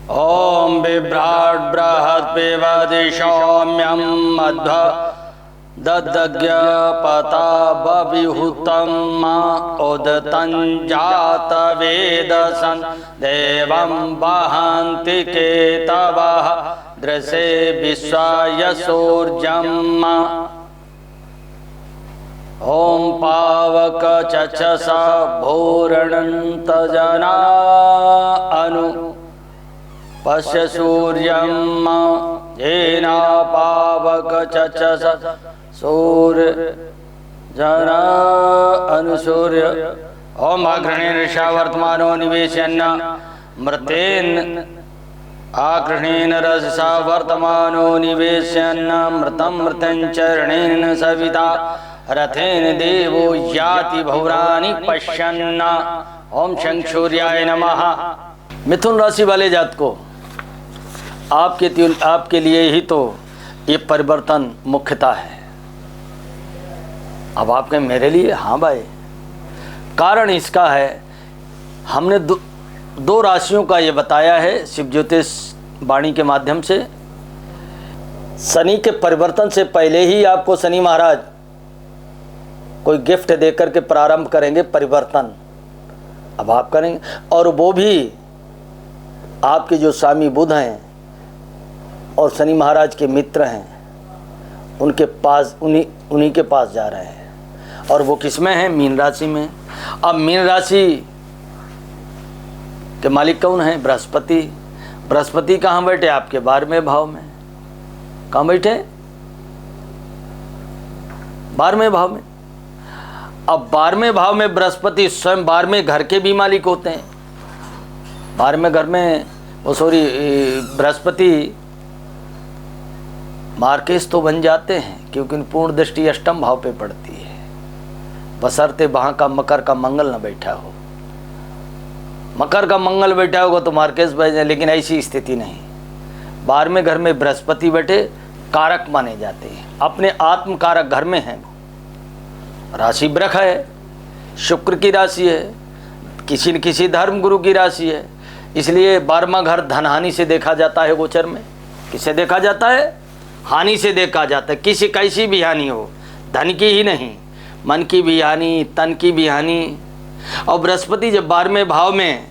ओम बिभ्राट बृहस्पतिशौम्यं मध्व ददज्ञ पता बविहुतं उदतं जात वेदसं देवं वहन्ति केतवः दृशे विश्वाय सूर्यम्। ओम पावक चक्षसा भूरणन्त जना अनु पश्य सूर्यं येन पावक चक्षसा सूर्य जना अनुसूर्य। ओम अग्रणेन ऋषा वर्तमानो निवेशयन् मृतेन आग्रणेन रजसा वर्तमानो निवेशयन् मृतं मृतं चरणेन सविता रथेन देवो याति भौरानि पश्यन्। ओम शंखसूर्याय नमः। मिथुन राशि वाले जात को आपके लिए ही तो ये परिवर्तन मुख्यता है। अब आपके मेरे लिए, हाँ भाई, कारण इसका है हमने दो राशियों का ये बताया है शिव ज्योतिष वाणी के माध्यम से। शनि के परिवर्तन से पहले ही आपको शनि महाराज कोई गिफ्ट देकर के प्रारंभ करेंगे परिवर्तन। अब आप करेंगे, और वो भी आपके जो स्वामी बुध हैं और शनि महाराज के मित्र हैं उनके पास, उन्हीं के पास जा रहे हैं। और वो किसमें हैं? मीन राशि में। अब मीन राशि के मालिक कौन है? बृहस्पति। बृहस्पति कहाँ बैठे? आपके 12वें भाव में। कहाँ बैठे? 12वें भाव में। अब 12वें भाव में बृहस्पति स्वयं 12वें घर के भी मालिक होते हैं। 12वें घर में बृहस्पति मार्केश तो बन जाते हैं क्योंकि पूर्ण दृष्टि अष्टम भाव पे पड़ती है, बशर्ते वहाँ का मकर का मंगल न बैठा हो। मकर का मंगल बैठा होगा तो मार्केश बन जाए, लेकिन ऐसी स्थिति नहीं। 12वें घर में बृहस्पति बैठे कारक माने जाते हैं, अपने आत्म कारक घर में हैं। राशि वृष है, शुक्र की राशि है, किसी न किसी धर्म गुरु की राशि है, इसलिए 12वां घर धन हानि से देखा जाता है। गोचर में किसे देखा जाता है? हानि से देखा जाता है। किसी कैसी भी हानि हो, धन की ही नहीं, मन की भी हानि, तन की भी हानि। और बृहस्पति जब 12वें भाव में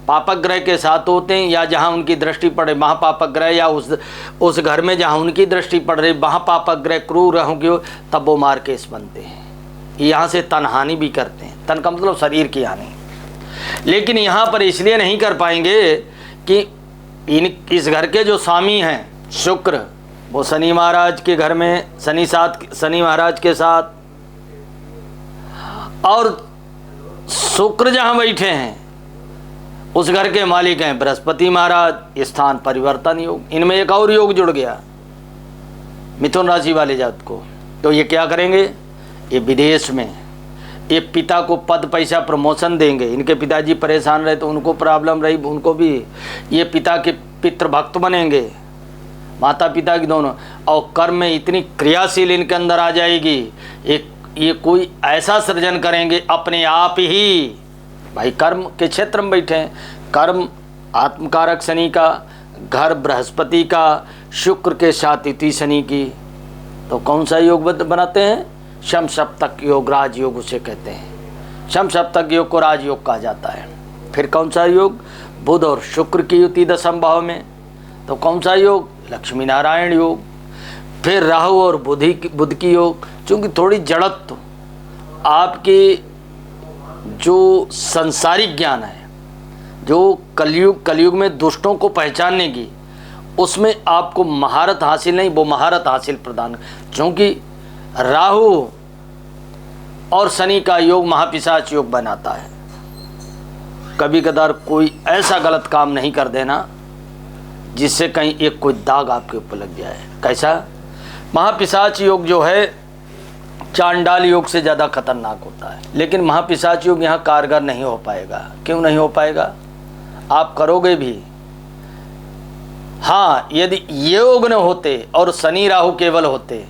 पापक ग्रह के साथ होते हैं, या जहाँ उनकी दृष्टि पड़े वहाँ पापक ग्रह, या उस घर में जहाँ उनकी दृष्टि पड़ रही वहाँ पापक ग्रह क्रूर ग्रहों की हो, तब वो मार्केश बनते हैं। यहाँ से तन हानि भी करते हैं। तन का मतलब शरीर की हानि। लेकिन यहाँ पर इसलिए नहीं कर पाएंगे कि इस घर के जो स्वामी हैं शुक्र, वो शनि महाराज के घर में, शनि महाराज के साथ, और शुक्र जहाँ बैठे हैं उस घर के मालिक हैं बृहस्पति महाराज। स्थान परिवर्तन योग, इनमें एक और योग जुड़ गया मिथुन राशि वाले जात को। तो ये क्या करेंगे? ये विदेश में ये पिता को पद पैसा प्रमोशन देंगे। इनके पिताजी परेशान रहे तो उनको प्रॉब्लम रही, उनको भी ये पिता के पितृभक्त बनेंगे, माता पिता की दोनों। और कर्म में इतनी क्रियाशील इनके अंदर आ जाएगी, ये कोई ऐसा सृजन करेंगे अपने आप ही। भाई कर्म के क्षेत्र में बैठे हैं, कर्म आत्मकारक शनि का, घर बृहस्पति का, शुक्र के साथ युति शनि की। तो कौन सा योग बनाते हैं? शम सप्तक योग, राजयोग उसे कहते हैं। शम सप्तक योग को राजयोग कहा जाता है। फिर कौन सा योग? बुध और शुक्र की युति 10वें भाव में। तो कौन सा योग? लक्ष्मी नारायण योग। फिर राहु और बुध की योग। चूँकि थोड़ी जड़त्व आपकी जो संसारिक ज्ञान है, जो कलयुग में दुष्टों को पहचानने की, उसमें आपको महारत हासिल नहीं, वो महारत हासिल प्रदान। क्योंकि राहु और शनि का योग महापिशाच योग बनाता है। कभी कदार कोई ऐसा गलत काम नहीं कर देना जिससे कहीं एक कोई दाग आपके ऊपर लग जाए। कैसा? महापिशाच योग जो है चांडाल योग से ज़्यादा खतरनाक होता है। लेकिन महापिशाच योग यहाँ कारगर नहीं हो पाएगा। क्यों नहीं हो पाएगा? आप करोगे भी। हाँ, यदि योग न होते और शनि राहु केवल होते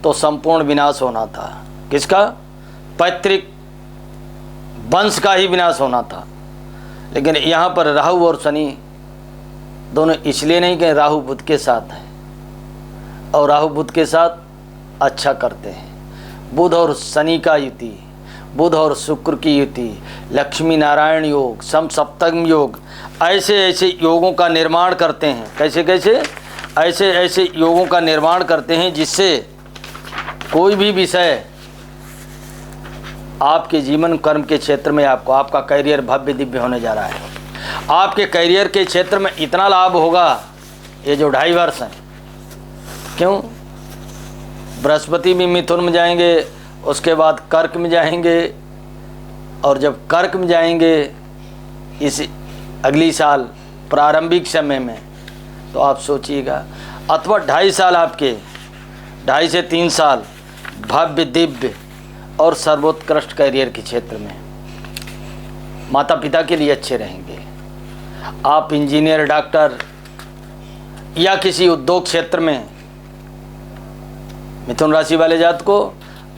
तो संपूर्ण विनाश होना था। किसका? पैतृक वंश का ही विनाश होना था। लेकिन यहाँ पर राहु और शनि दोनों इसलिए नहीं कि राहु बुध के साथ है, और राहु बुध के साथ अच्छा करते हैं। बुध और शनि का युति, बुध और शुक्र की युति, लक्ष्मी नारायण योग, समसप्तम योग, ऐसे ऐसे योगों का निर्माण करते हैं। कैसे कैसे? ऐसे ऐसे योगों का निर्माण करते हैं जिससे कोई भी विषय आपके जीवन कर्म के क्षेत्र में आपका करियर भव्य दिव्य होने जा रहा है। आपके करियर के क्षेत्र में इतना लाभ होगा ये जो 2.5 वर्ष हैं। क्यों? बृहस्पति भी मिथुन में जाएंगे, उसके बाद कर्क में जाएंगे, और जब कर्क में जाएंगे इस अगली साल प्रारंभिक समय में, तो आप सोचिएगा, अथवा 2.5 साल आपके 2.5 से 3 साल भव्य दिव्य और सर्वोत्कृष्ट करियर के क्षेत्र में माता पिता के लिए अच्छे रहेंगे। आप इंजीनियर, डॉक्टर या किसी उद्योग क्षेत्र में, मिथुन राशि वाले जात को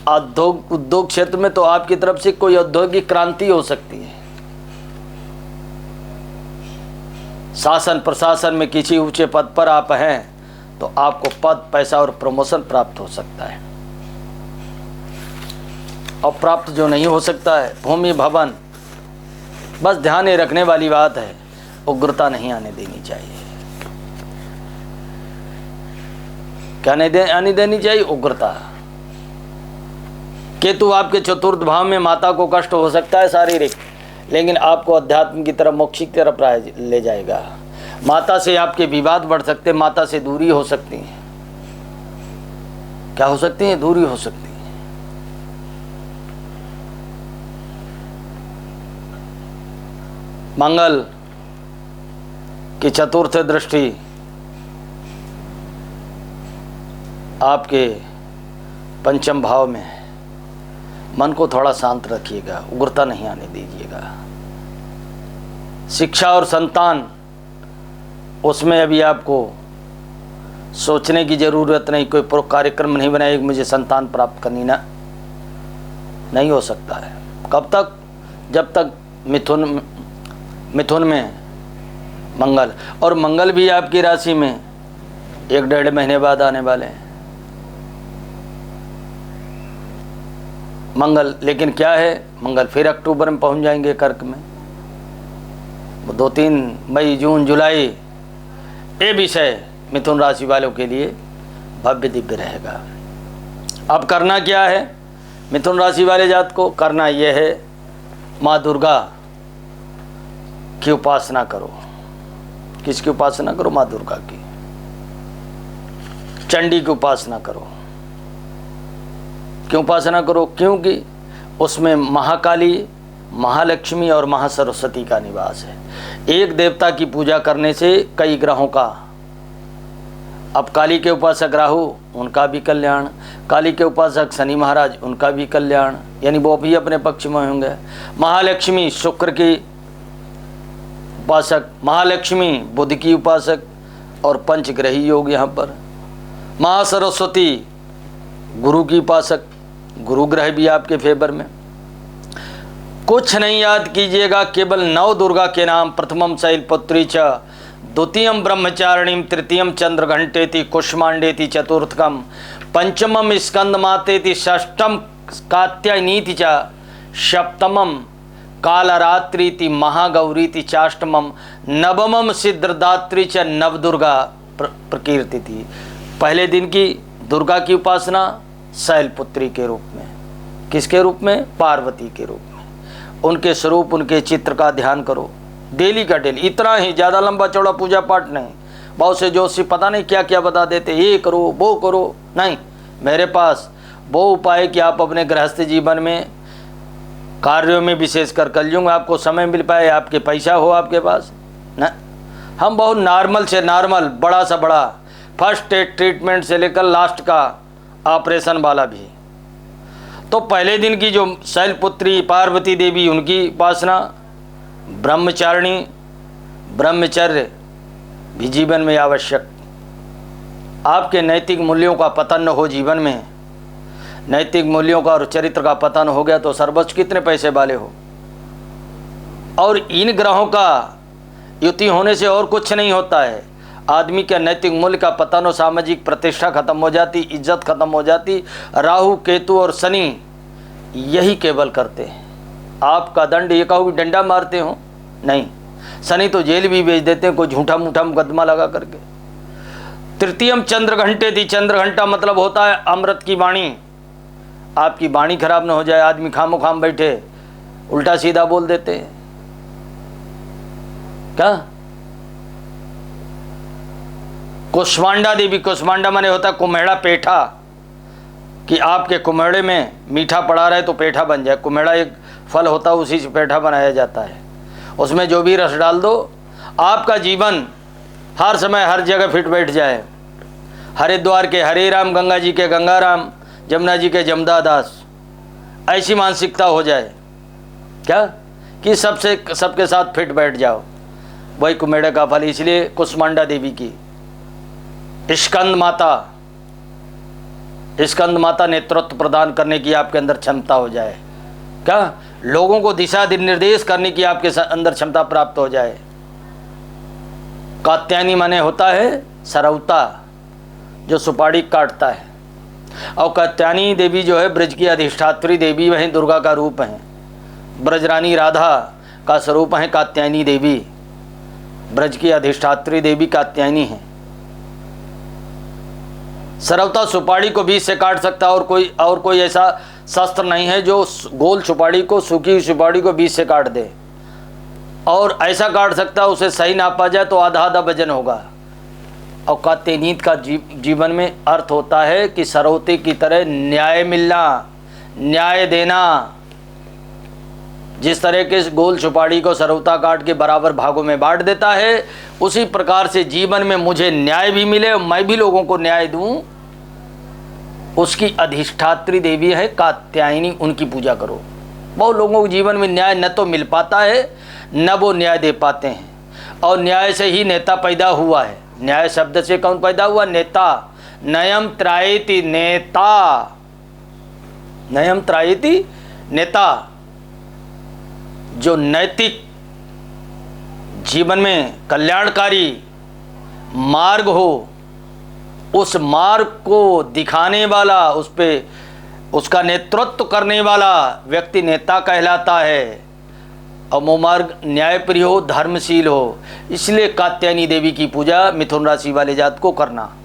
उद्योग क्षेत्र में तो आपकी तरफ से कोई औद्योगिक क्रांति हो सकती है। शासन प्रशासन में किसी ऊंचे पद पर आप हैं तो आपको पद, पैसा और प्रमोशन प्राप्त हो सकता है। और प्राप्त जो नहीं हो सकता है, भूमि भवन, बस ध्यान ये रखने वाली बात है, उग्रता नहीं आने देनी चाहिए। क्या नहीं आने देनी चाहिए? उग्रता। केतु आपके चतुर्थ भाव में, माता को कष्ट हो सकता है शारीरिक, लेकिन आपको अध्यात्म की तरफ, मोक्ष की तरफ ले जाएगा। माता से आपके विवाद बढ़ सकते हैं, माता से दूरी हो सकती है। क्या हो सकती है? दूरी हो सकती है। मंगल की चतुर्थ दृष्टि आपके पंचम भाव में है। मन को थोड़ा शांत रखिएगा, उग्रता नहीं आने दीजिएगा। शिक्षा और संतान, उसमें अभी आपको सोचने की ज़रूरत नहीं, कोई कार्यक्रम नहीं बनाए मुझे संतान प्राप्त करनी ना, नहीं हो सकता है। कब तक? जब तक मिथुन में मंगल, और मंगल भी आपकी राशि में 1-1.5 महीने बाद आने वाले हैं मंगल। लेकिन क्या है, मंगल फिर अक्टूबर में पहुंच जाएंगे कर्क में। 2-3 मई, जून, जुलाई, ये विषय मिथुन राशि वालों के लिए भव्य दिव्य रहेगा। अब करना क्या है मिथुन राशि वाले जात को? करना यह है, माँ दुर्गा की उपासना करो। किसकी उपासना करो? माँ दुर्गा की। चंडी की उपासना करो। क्यों उपासना करो? क्योंकि उसमें महाकाली, महालक्ष्मी और महासरस्वती का निवास है। एक देवता की पूजा करने से कई ग्रहों का, अब काली के उपासक राहु, उनका भी कल्याण, काली के उपासक शनि महाराज, उनका भी कल्याण, यानी वो भी अपने पक्ष में होंगे। महालक्ष्मी शुक्र की उपासक, महालक्ष्मी बुध की उपासक, और पंचग्रही योग यहाँ पर। महासरस्वती गुरु की उपासक, गुरु ग्रह भी आपके फेवर में। कुछ नहीं याद कीजिएगा, केवल 9 दुर्गा के नाम। प्रथमम शैलपुत्री च, द्वितीयम ब्रह्मचारिणीम, तृतीयम चंद्रघंटेति, कुष्मांडेति, चतुर्थकम पंचमम स्कंदमातेति, षष्ठम कात्यायनीति च, सप्तमम कालरात्रीति, महागौरीति, चाष्टमम नवमम सिद्धदात्री च, नवदुर्गा प्रकीर्ति थी। पहले दिन की दुर्गा की उपासना शैलपुत्री के रूप में। किसके रूप में? पार्वती के रूप में। उनके स्वरूप, उनके चित्र का ध्यान करो डेली का डेली। इतना ही, ज़्यादा लंबा चौड़ा पूजा पाठ नहीं। बहुत से जोशी पता नहीं क्या क्या बता देते, ये करो वो करो। नहीं, मेरे पास वो उपाय कि आप अपने गृहस्थ जीवन में, कार्यों में, विशेषकर कलयुग में आपको समय मिल पाए, आपके पैसा हो आपके पास ना। हम बहुत नॉर्मल से नॉर्मल, बड़ा सा बड़ा, फर्स्ट एड ट्रीटमेंट से लेकर लास्ट का ऑपरेशन वाला भी। तो पहले दिन की जो शैलपुत्री पार्वती देवी, उनकी उपासना, ब्रह्मचारिणी, ब्रह्मचर्य भी जीवन में आवश्यक। आपके नैतिक मूल्यों का पतन न हो जीवन में। नैतिक मूल्यों का और चरित्र का पतन हो गया तो सर्वोच्च कितने पैसे वाले हो। और इन ग्रहों का युति होने से और कुछ नहीं होता है। आदमी के नैतिक मूल्य का पतन और सामाजिक प्रतिष्ठा खत्म हो जाती, इज्जत खत्म हो जाती। राहु केतु और शनि यही केवल करते हैं। आपका दंड, ये कहो कि डंडा मारते हो, नहीं, शनि तो जेल भी भेज देते हैं कोई झूठा मूठा मुकदमा लगा करके। तृतीयम चंद्र घंटे थी। चंद्र घंटा मतलब होता है अमृत की वाणी। आपकी वाणी खराब ना हो जाए। आदमी खामो खाम बैठे उल्टा सीधा बोल देते हैं, क्या? कुष्मांडा देवी, कुष्मांडा माने होता है कुम्हेड़ा पेठा, कि आपके कुम्हेड़े में मीठा पड़ा रहे तो पेठा बन जाए। कुम्हेड़ा एक फल होता है, उसी से पेठा बनाया जाता है। उसमें जो भी रस डाल दो, आपका जीवन हर समय हर जगह फिट बैठ जाए। हरिद्वार के हरे राम, गंगा जी के गंगा राम, जमुना जी के जमदा दास, ऐसी मानसिकता हो जाए, क्या कि सबके साथ फिट बैठ जाओ। वही कुम्हेड़े का फल। इसलिए कुष्मांडा देवी की स्कंद माता नेतृत्व प्रदान करने की आपके अंदर क्षमता हो जाए, क्या लोगों को दिशा निर्देश करने की आपके अंदर क्षमता प्राप्त हो जाए। कात्यायनी माने होता है सरौता, जो सुपारी काटता है। और कात्यायनी देवी जो है ब्रज की अधिष्ठात्री देवी, वहीं दुर्गा का रूप है। ब्रजरानी राधा का स्वरूप है कात्यायनी देवी। ब्रज की अधिष्ठात्री देवी कात्यायनी है। सरवता सुपारी को बीच से काट सकता है, और कोई ऐसा शस्त्र नहीं है जो गोल सुपारी को, सूखी सुपारी को बीच से काट दे। और ऐसा काट सकता है उसे सही नापा जाए तो आधा आधा वजन होगा। और कात्यायनी का जीवन में अर्थ होता है कि सरौते की तरह न्याय मिलना, न्याय देना। जिस तरह के गोल सुपारी को सरौता काट के बराबर भागों में बांट देता है, उसी प्रकार से जीवन में मुझे न्याय भी मिले और मैं भी लोगों को न्याय दूं, उसकी अधिष्ठात्री देवी है कात्यायनी। उनकी पूजा करो। बहुत लोगों के जीवन में न्याय न तो मिल पाता है, न वो न्याय दे पाते हैं। और न्याय से ही नेता पैदा हुआ है। न्याय शब्द से कौन पैदा हुआ? नेता। नयम त्रायति नेता, नयम त्रायति नेता। जो नैतिक जीवन में कल्याणकारी मार्ग हो, उस मार्ग को दिखाने वाला, उस पे उसका नेतृत्व करने वाला व्यक्ति नेता कहलाता है। और वो मार्ग न्यायप्रिय हो, धर्मशील हो। इसलिए कात्यायनी देवी की पूजा मिथुन राशि वाले जात को करना।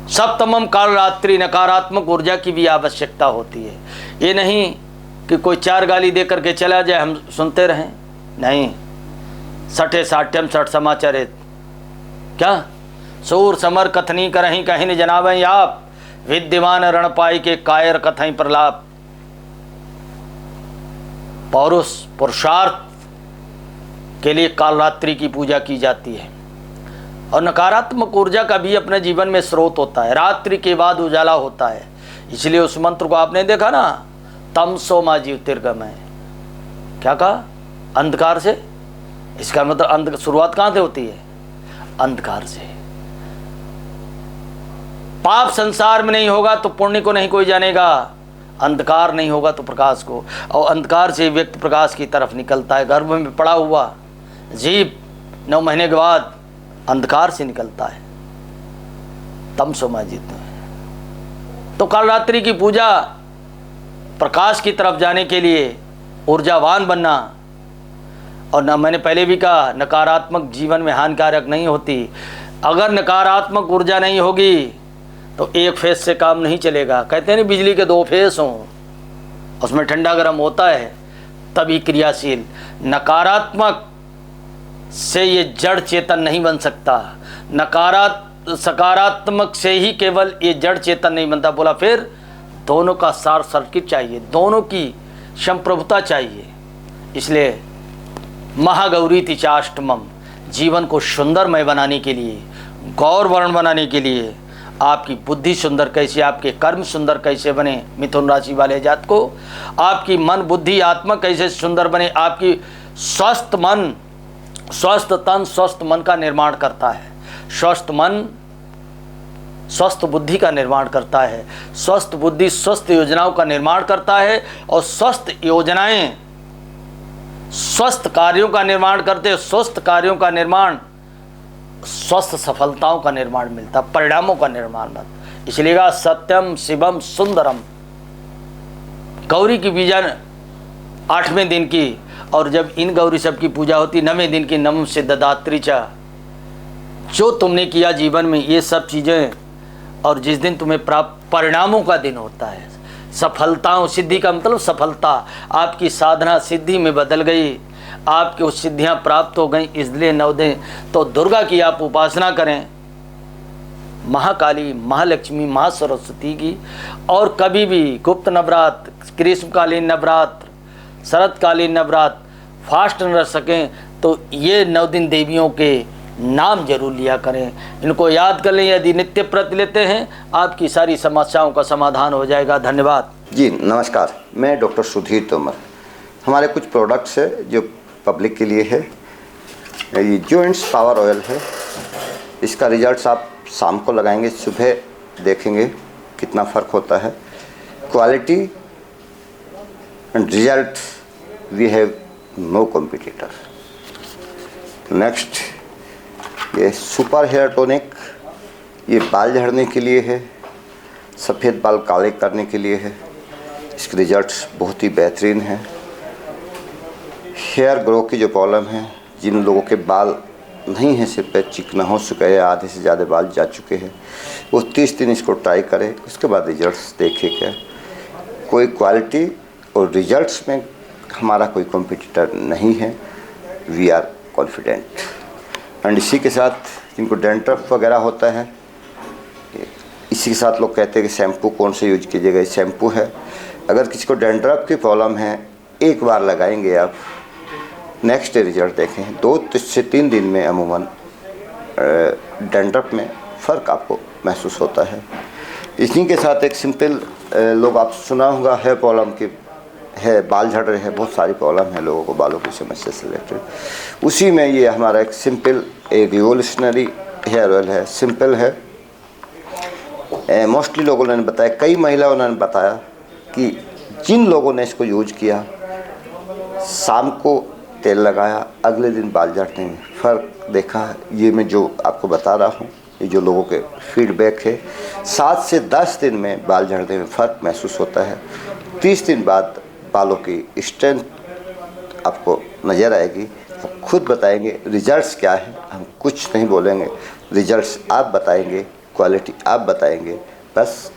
सप्तमम काल रात्रि, नकारात्मक ऊर्जा की भी आवश्यकता होती है। ये नहीं कि कोई चार गाली दे करके चला जाए, हम सुनते रहें, नहीं। सठे साठ्यम सठ समाचरित, क्या सूर समर कथनी करहीं कहीं न जनावें आप, विद्यमान रण पाई के कायर कथई प्रलाप। पौरुष पुरुषार्थ के लिए कालरात्रि की पूजा की जाती है। और नकारात्मक ऊर्जा का भी अपने जीवन में स्रोत होता है। रात्रि के बाद उजाला होता है। इसलिए उस मंत्र को आपने देखा ना, तमसो मा ज्योतिर्गमय। क्या कहा? अंधकार से। इसका मतलब शुरुआत कहां से होती है? अंधकार से। पाप संसार में नहीं होगा तो पुण्य को नहीं कोई जानेगा। अंधकार नहीं होगा तो प्रकाश को। और अंधकार से व्यक्ति प्रकाश की तरफ निकलता है। गर्भ में पड़ा हुआ जीव 9 महीने के बाद अंधकार से निकलता है। तमसो मा ज्योतिर्गमय। तो कालरात्रि की पूजा प्रकाश की तरफ जाने के लिए, ऊर्जावान बनना। और न, मैंने पहले भी कहा, नकारात्मक जीवन में हानिकारक नहीं होती। अगर नकारात्मक ऊर्जा नहीं होगी तो एक फेस से काम नहीं चलेगा। कहते हैं ना, बिजली के 2 फेस हों, उसमें ठंडा गर्म होता है तभी क्रियाशील। नकारात्मक से ये जड़ चेतन नहीं बन सकता। सकारात्मक से ही केवल ये जड़ चेतन नहीं बनता। बोला फिर दोनों का सार सर्किट चाहिए, दोनों की संप्रभुता चाहिए। इसलिए महागौरी तिचाष्टमम, जीवन को सुंदरमय बनाने के लिए, गौरवर्ण बनाने के लिए, आपकी बुद्धि सुंदर कैसे, आपके कर्म सुंदर कैसे बने मिथुन राशि वाले जात को, आपकी मन बुद्धि आत्मा कैसे सुंदर बने। आपकी स्वस्थ मन, स्वस्थ तन स्वस्थ मन का निर्माण करता है। स्वस्थ मन स्वस्थ बुद्धि का निर्माण करता है। स्वस्थ बुद्धि स्वस्थ योजनाओं का निर्माण करता है। और स्वस्थ योजनाएं स्वस्थ कार्यों का निर्माण करते हो, स्वस्थ कार्यों का निर्माण स्वस्थ सफलताओं का निर्माण मिलता, परिणामों का निर्माण मिलता। इसलिए कहा सत्यम शिवम सुंदरम। गौरी की बीजन 8वें दिन की, और जब इन गौरी सब की पूजा होती 9वें दिन की नमः सिद्धदात्री चा। जो तुमने किया जीवन में ये सब चीज़ें, और जिस दिन तुम्हें प्राप्त परिणामों का दिन होता है, सफलताओं, सिद्धि का मतलब सफलता, आपकी साधना सिद्धि में बदल गई, आपकी वो सिद्धियां प्राप्त हो गई। इसलिए 9 दिन तो दुर्गा की आप उपासना करें, महाकाली, महालक्ष्मी, महासरस्वती की। और कभी भी गुप्त नवरात्र, ग्रीष्मकालीन नवरात्र, शरतकालीन नवरात्र फास्ट न रह सकें तो ये 9 दिन देवियों के नाम जरूर लिया करें, इनको याद कर लें। यदि नित्य व्रत लेते हैं आपकी सारी समस्याओं का समाधान हो जाएगा। धन्यवाद जी। नमस्कार, मैं डॉक्टर सुधीर तोमर। हमारे कुछ प्रोडक्ट्स है जो पब्लिक के लिए है। ये जॉइंट्स पावर ऑयल है, इसका रिजल्ट्स आप शाम को लगाएंगे, सुबह देखेंगे कितना फ़र्क होता है। Quality and result we have no competitor. Next, ये सुपर हेयर टॉनिक, ये बाल झड़ने के लिए है, सफ़ेद बाल काले करने के लिए है। इसके रिजल्ट्स बहुत ही बेहतरीन हैं। हेयर ग्रो की जो प्रॉब्लम है, जिन लोगों के बाल नहीं हैं, सिर पे चिकना हो चुका है, आधे से ज़्यादा बाल जा चुके हैं, वो 30 दिन इसको ट्राई करें, उसके बाद रिजल्ट्स देखें। क्या कोई क्वालिटी और रिजल्ट्स में हमारा कोई कॉम्पिटिटर नहीं है, वी आर कॉन्फिडेंट। एंड इसी के साथ जिनको डैंड्रफ वगैरह होता है, इसी के साथ लोग कहते हैं कि शैम्पू कौन से यूज कीजिएगा। शैम्पू है, अगर किसी को डैंड्रफ की प्रॉब्लम है, एक बार लगाएंगे आप, नेक्स्ट डे रिजल्ट देखें। 2 से 3 दिन में अमूमन डैंड्रफ में फ़र्क आपको महसूस होता है। इसी के साथ एक सिंपल, लोग आप सुना होगा हेयर प्रॉब्लम की है, बाल झड़ रहे हैं, बहुत सारी प्रॉब्लम है लोगों को बालों की समस्या से रिलेटेड। उसी में ये हमारा एक सिंपल, एक रिवोल्यूशनरी हेयर ऑयल है, सिंपल है। मोस्टली लोगों ने बताया, कई महिलाओं ने बताया कि जिन लोगों ने इसको यूज किया, शाम को तेल लगाया, अगले दिन बाल झड़ने में फ़र्क देखा। ये मैं जो आपको बता रहा हूँ, ये जो लोगों के फीडबैक है, 7 से 10 दिन में बाल झड़ने में फ़र्क महसूस होता है। 30 दिन बाद बालों की स्ट्रेंथ आपको नज़र आएगी। आप खुद बताएंगे रिजल्ट्स क्या है, हम कुछ नहीं बोलेंगे, रिजल्ट्स आप बताएंगे, क्वालिटी आप बताएंगे। बस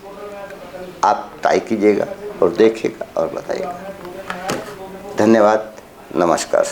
आप ट्राई कीजिएगा और देखिएगा और बताइएगा। धन्यवाद, नमस्कार।